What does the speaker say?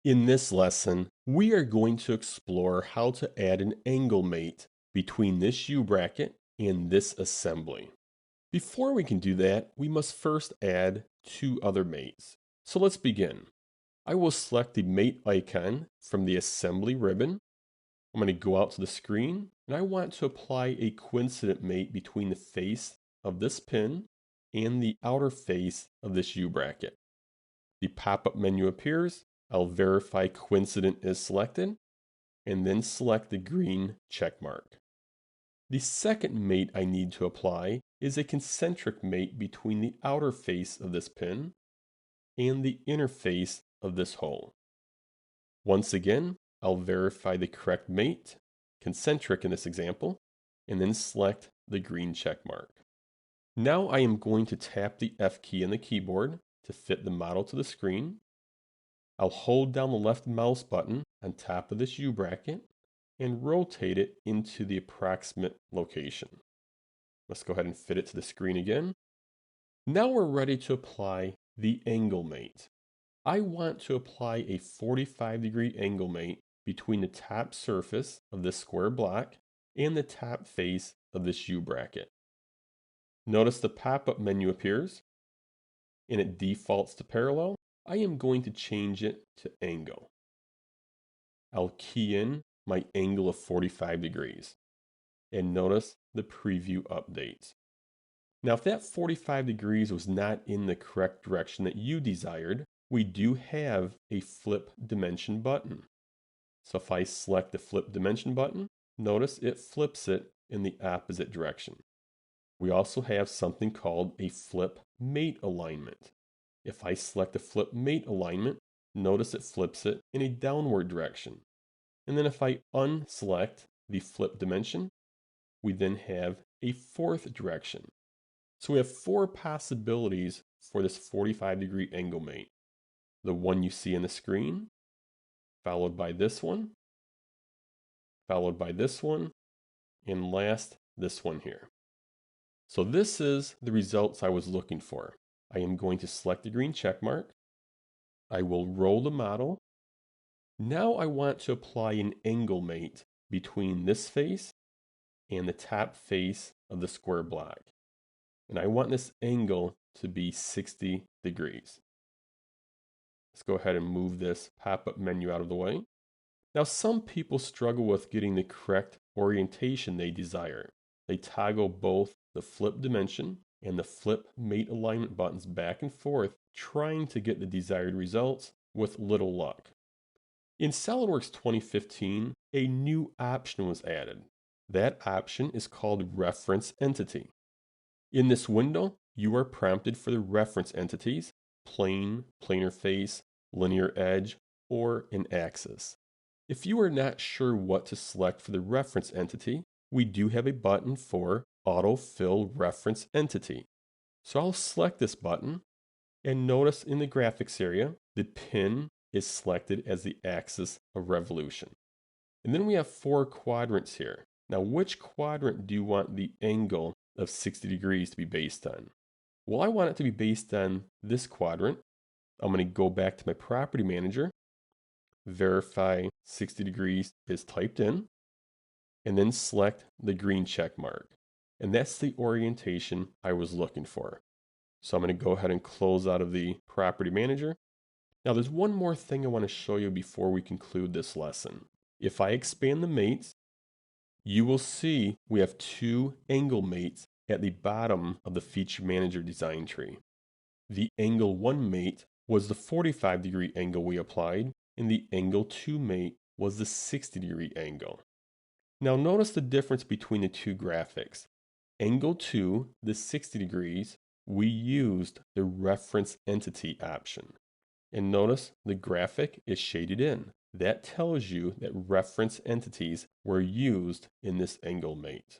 In this lesson, we are going to explore how to add an angle mate between this U-bracket and this assembly. Before we can do that, we must first add two other mates. So let's begin. I will select the mate icon from the assembly ribbon. I'm going to go out to the screen and I want to apply a coincident mate between the face of this pin and the outer face of this U-bracket. The pop-up menu appears. I'll verify coincident is selected and then select the green check mark. The second mate I need to apply is a concentric mate between the outer face of this pin and the inner face of this hole. Once again, I'll verify the correct mate, concentric in this example, and then select the green check mark. Now I am going to tap the F key on the keyboard to fit the model to the screen. I'll hold down the left mouse button on top of this U-bracket and rotate it into the approximate location. Let's go ahead and fit it to the screen again. Now we're ready to apply the angle mate. I want to apply a 45-degree angle mate between the top surface of this square block and the top face of this U-bracket. Notice the pop-up menu appears and it defaults to parallel. I am going to change it to angle. I'll key in my angle of 45 degrees and notice the preview updates. Now if that 45 degrees was not in the correct direction that you desired, we do have a flip dimension button. So if I select the flip dimension button, notice it flips it in the opposite direction. We also have something called a flip mate alignment. If I select the flip mate alignment, notice it flips it in a downward direction. And then if I unselect the flip dimension, we then have a fourth direction. So we have four possibilities for this 45-degree angle mate. The one you see on the screen, followed by this one, followed by this one, and last, this one here. So this is the results I was looking for. I am going to select the green check mark. I will roll the model. Now I want to apply an angle mate between this face and the top face of the square block. And I want this angle to be 60 degrees. Let's go ahead and move this pop-up menu out of the way. Now some people struggle with getting the correct orientation they desire. They toggle both the flip dimension and the flip mate alignment buttons back and forth, trying to get the desired results with little luck. In SOLIDWORKS 2015, a new option was added. That option is called Reference Entity. In this window, you are prompted for the reference entities: plane, planar face, linear edge, or an axis. If you are not sure what to select for the reference entity, we do have a button for Autofill Reference Entity. So I'll select this button, and notice in the graphics area, the pin is selected as the axis of revolution. And then we have four quadrants here. Now, which quadrant do you want the angle of 60 degrees to be based on? Well, I want it to be based on this quadrant. I'm going to go back to my property manager, verify 60 degrees is typed in, and then select the green check mark. And that's the orientation I was looking for. So I'm going to go ahead and close out of the property manager. Now there's one more thing I want to show you before we conclude this lesson. If I expand the mates, you will see we have two angle mates at the bottom of the feature manager design tree. The angle 1 mate was the 45-degree angle we applied, and the angle 2 mate was the 60-degree angle. Now notice the difference between the two graphics. Angle 2, the 60 degrees, we used the reference entity option. And notice the graphic is shaded in. That tells you that reference entities were used in this angle mate.